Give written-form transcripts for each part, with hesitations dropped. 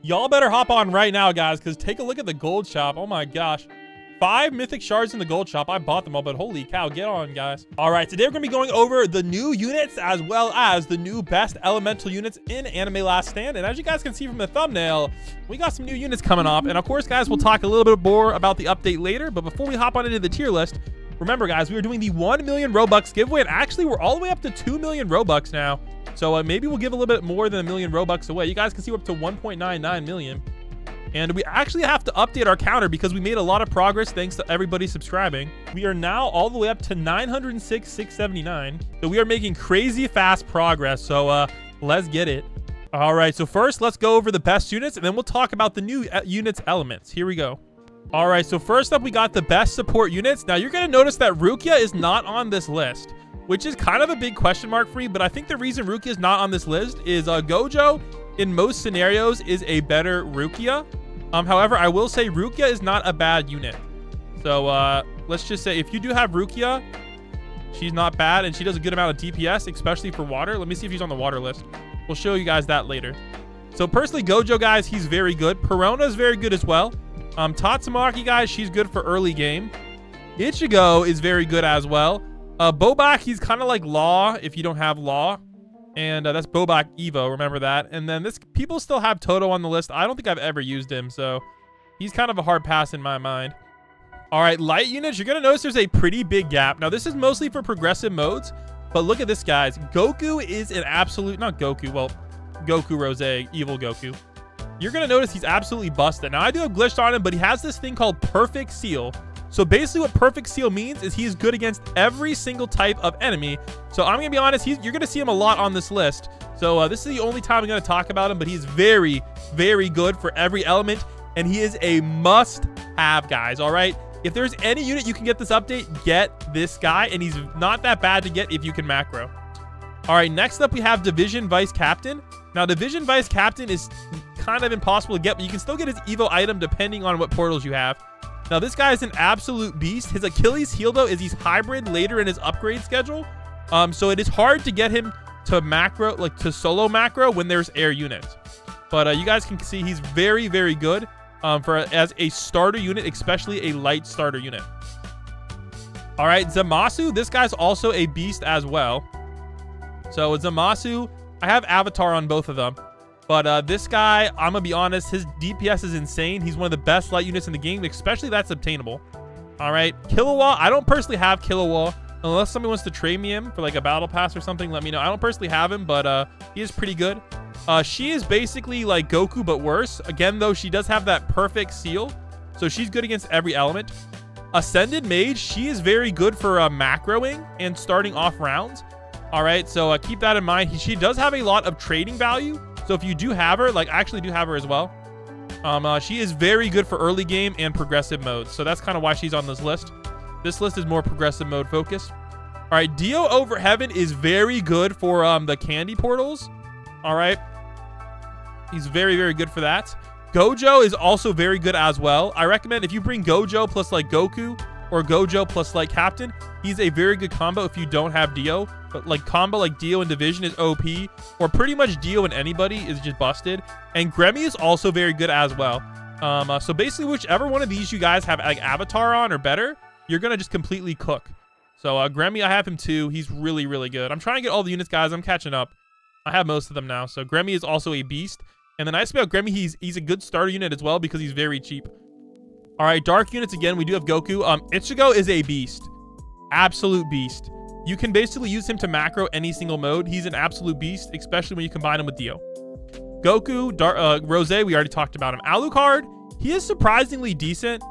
Y'all better hop on right now, guys, because take a look at the gold shop. Oh my gosh. 5 mythic shards in the gold shop. I bought them all, but holy cow, get on, guys. All right, today we're gonna be going over the new units as well as the new best elemental units in Anime Last Stand. And as you guys can see from the thumbnail, we got some new units coming up. And of course, guys, we'll talk a little bit more about the update later. But before we hop on into the tier list, remember, guys, we are doing the 1 million Robux giveaway. And actually, we're all the way up to 2 million Robux now. So maybe we'll give a little bit more than 1 million Robux away. You guys can see we're up to 1.99 million. And we actually have to update our counter because we made a lot of progress thanks to everybody subscribing. We are now all the way up to 906,679. So we are making crazy fast progress. So let's get it. All right, so first let's go over the best units and then we'll talk about the new units elements. Here we go. All right, so first up we got the best support units. Now you're going to notice that Rukia is not on this list, which is kind of a big question mark for me. But I think the reason Rukia is not on this list is Gojo in most scenarios is a better Rukia. However, I will say Rukia is not a bad unit. So let's just say if you do have Rukia, she's not bad and she does a good amount of DPS, especially for water. Let me see if she's on the water list. We'll show you guys that later. So personally, Gojo, guys, he's very good. Perona is very good as well. Tatsumaki, guys, she's good for early game. Ichigo is very good as well. Bobak, he's kind of like Law if you don't have Law. And that's Bobak Evo, remember that. And then people still have Toto on the list. I don't think I've ever used him, so he's kind of a hard pass in my mind. All right, light units, you're gonna notice there's a pretty big gap. Now this is mostly for progressive modes, but look at this, guys. Goku is an absolute, not Goku, well, Goku Rose, evil Goku. You're gonna notice he's absolutely busted. Now I do have glitched on him, but he has this thing called Perfect Seal. So basically what Perfect Seal means is he is good against every single type of enemy. So I'm going to be honest, you're going to see him a lot on this list. So this is the only time I'm going to talk about him, but he's very, very good for every element. And he is a must-have, guys, all right? If there's any unit you can get this update, get this guy. And he's not that bad to get if you can macro. All right, next up we have Division Vice Captain. Now, Division Vice Captain is kind of impossible to get, but you can still get his Evo item depending on what portals you have. Now, this guy is an absolute beast. His Achilles heel, though, is he's hybrid later in his upgrade schedule. So it is hard to get him to macro, like to solo macro when there's air units. But you guys can see he's very, very good as a starter unit, especially a light starter unit. All right, Zamasu, this guy's also a beast as well. So Zamasu, I have Avatar on both of them. But this guy, I'm going to be honest, his DPS is insane. He's one of the best light units in the game, especially that's obtainable. All right, Killua, I don't personally have Killua. Unless somebody wants to trade me him for like a battle pass or something, let me know. I don't personally have him, but he is pretty good. She is basically like Goku, but worse. Again, though, she does have that Perfect Seal. So she's good against every element. Ascended Mage, she is very good for macroing and starting off rounds. All right, so keep that in mind. She does have a lot of trading value. So if you do have her, like I actually do have her as well. She is very good for early game and progressive modes. So that's kind of why she's on this list. This list is more progressive mode focused. All right, Dio Over Heaven is very good for the candy portals. All right. He's very, very good for that. Gojo is also very good as well. I recommend if you bring Gojo plus like Goku or Gojo plus like Captain, he's a very good combo if you don't have Dio. But like combo like Dio and Division is OP, or pretty much Dio and anybody is just busted. And Gremmy is also very good as well. So basically whichever one of these you guys have like Avatar on or better, you're going to just completely cook. So Gremmy, I have him too. He's really, really good. I'm trying to get all the units, guys. I'm catching up. I have most of them now. So Gremmy is also a beast. And the nice thing about Gremmy, he's a good starter unit as well because he's very cheap. All right, dark units again. We do have Goku. Ichigo is a beast. Absolute beast. You can basically use him to macro any single mode. He's an absolute beast, especially when you combine him with Dio. Goku, Rose, we already talked about him. Alucard, he is surprisingly decent.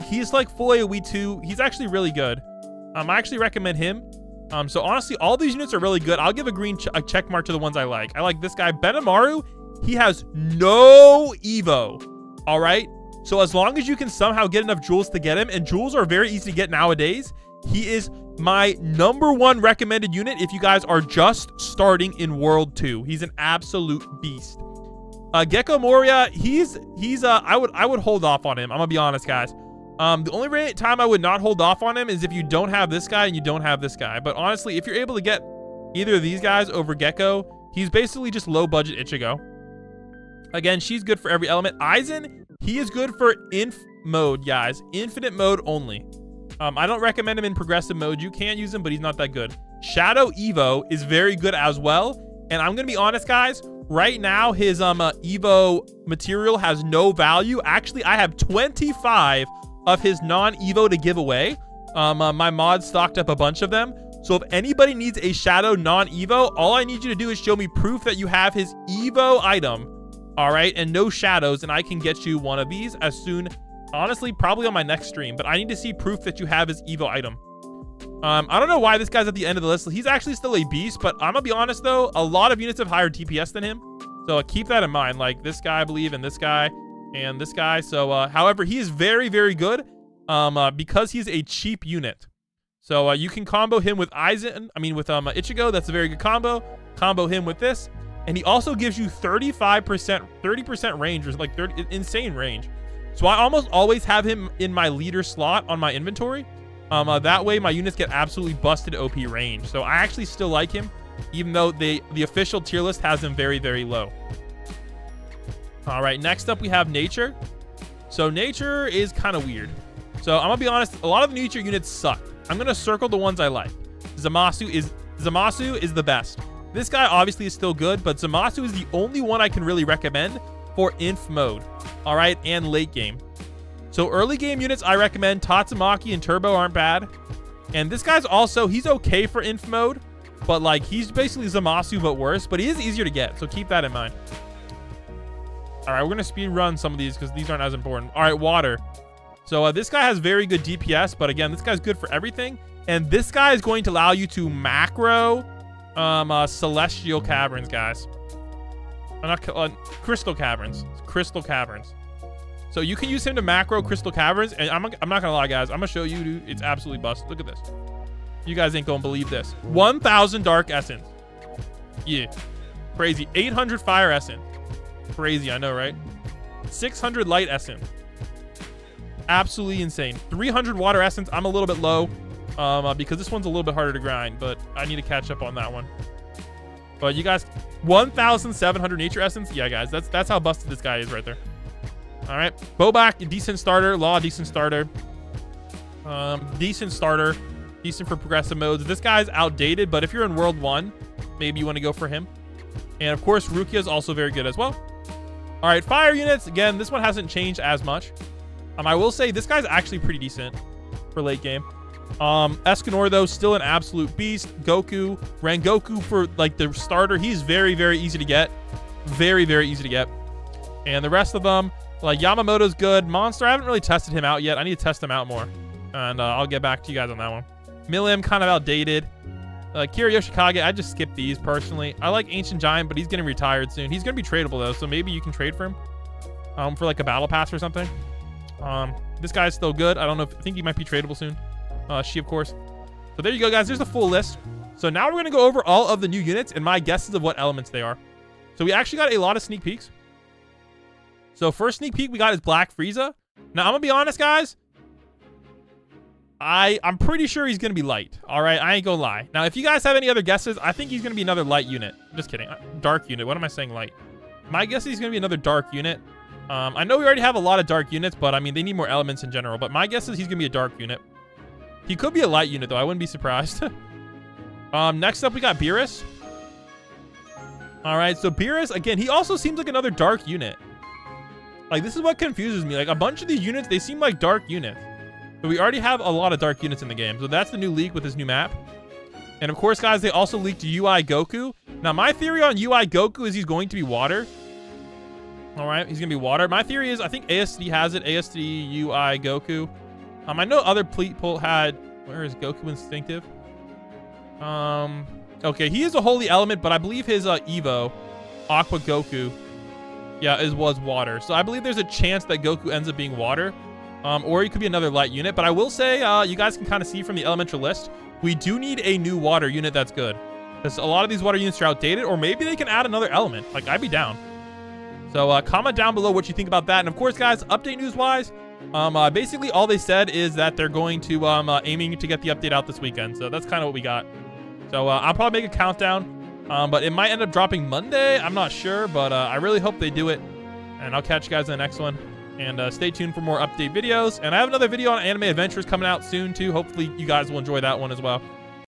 He's like full AoE 2. He's actually really good. I actually recommend him. So honestly, all these units are really good. I'll give a check mark to the ones I like. I like this guy. Benamaru, he has no Evo. All right. So as long as you can somehow get enough jewels to get him, and jewels are very easy to get nowadays, he is my #1 recommended unit if you guys are just starting in World 2. He's an absolute beast. Gecko Moria, I would hold off on him. I'm gonna be honest, guys. The only time I would not hold off on him is if you don't have this guy and you don't have this guy. But honestly, if you're able to get either of these guys over Gecko, he's basically just low budget Ichigo. Again, she's good for every element. Aizen, he is good for inf mode, guys. Infinite mode only. I don't recommend him in progressive mode. You can use him, but he's not that good. Shadow Evo is very good as well. And I'm going to be honest, guys. Right now, his Evo material has no value. Actually, I have 25 of his non-Evo to give away. My mod stocked up a bunch of them. So if anybody needs a Shadow non-Evo, all I need you to do is show me proof that you have his Evo item. All right, and no shadows, and I can get you one of these as soon, honestly, probably on my next stream. But I need to see proof that you have his Evo item. I don't know why this guy's at the end of the list. He's actually still a beast, but I'm gonna be honest though, a lot of units have higher DPS than him. So keep that in mind. Like this guy, I believe, and this guy, and this guy. So, however, he is very, very good because he's a cheap unit. So you can combo him with Aizen, with Ichigo. That's a very good combo. Combo him with this. And he also gives you 30% range, or like 30, insane range. So I almost always have him in my leader slot on my inventory. That way my units get absolutely busted OP range. So I actually still like him, even though the official tier list has him very, very low. All right, next up we have Nature. So Nature is kind of weird. So I'm gonna be honest, a lot of the Nature units suck. I'm gonna circle the ones I like. Zamasu is the best. This guy obviously is still good, but Zamasu is the only one I can really recommend for inf mode. All right, and late game. So early game units, I recommend Tatsumaki and Turbo aren't bad. And this guy's also, he's okay for inf mode, but like he's basically Zamasu but worse, but he is easier to get, so keep that in mind. All right, we're gonna speed run some of these because these aren't as important. All right, water. So this guy has very good DPS, but again, this guy's good for everything. And this guy is going to allow you to macro celestial caverns, guys. Crystal caverns. Crystal caverns. So you can use him to macro crystal caverns, and I'm not gonna lie, guys. I'm gonna show you, dude. It's absolutely busted. Look at this. You guys ain't gonna believe this. 1,000 dark essence. Yeah, crazy. 800 fire essence. Crazy, I know, right? 600 light essence. Absolutely insane. 300 water essence. I'm a little bit low because this one's a little bit harder to grind, but I need to catch up on that one. But you guys, 1,700 nature essence. Yeah, guys, that's how busted this guy is right there. All right, Bobak, decent starter. Law, decent starter. Decent starter. Decent for progressive modes. This guy's outdated, but if you're in World 1, maybe you want to go for him. And of course, Rukia is also very good as well. All right, fire units. Again, this one hasn't changed as much. I will say this guy's actually pretty decent for late game. Escanor, though, still an absolute beast. Goku, Rengoku for like the starter. He's very, very easy to get. Very, very easy to get. And the rest of them, like Yamamoto's good. Monster, I haven't really tested him out yet. I need to test him out more. And I'll get back to you guys on that one. Milim, kind of outdated. Kira Yoshikage, I just skipped these personally. I like Ancient Giant, but he's getting retired soon. He's going to be tradable, though, so maybe you can trade for him for like a battle pass or something. This guy's still good. I don't know I think he might be tradable soon. She, of course. So there you go, guys. There's the full list. So now we're going to go over all of the new units and my guesses of what elements they are. So we actually got a lot of sneak peeks. So first sneak peek we got is Black Frieza. Now, I'm going to be honest, guys. I'm pretty sure he's going to be light. All right, I ain't going to lie. Now, if you guys have any other guesses, I think he's going to be another light unit. Just kidding. Dark unit. What am I saying, light? My guess is he's going to be another dark unit. I know we already have a lot of dark units, but I mean, they need more elements in general. But my guess is he's going to be a dark unit. He could be a light unit, though. I wouldn't be surprised. Next up, we got Beerus. All right, so Beerus, again, he also seems like another dark unit. Like, this is what confuses me. Like, a bunch of these units, they seem like dark units. But we already have a lot of dark units in the game. So that's the new leak with this new map. And of course, guys, they also leaked UI Goku. Now, my theory on UI Goku is he's going to be water. All right, he's going to be water. My theory is I think Astd has it. Astd UI Goku. I know other people had... Where is Goku Instinctive? Okay, he is a holy element, but I believe his Evo, Aqua Goku, yeah, was water. So I believe there's a chance that Goku ends up being water. Or he could be another light unit. But I will say, you guys can kind of see from the elemental list, we do need a new water unit that's good. Because a lot of these water units are outdated. Or maybe they can add another element. Like, I'd be down. So comment down below what you think about that. And of course, guys, update news-wise, basically all they said is that they're going to, aiming to get the update out this weekend. So that's kind of what we got. So I'll probably make a countdown. But it might end up dropping Monday. I'm not sure. But I really hope they do it. And I'll catch you guys in the next one. And stay tuned for more update videos. And I have another video on anime adventures coming out soon too. Hopefully you guys will enjoy that one as well.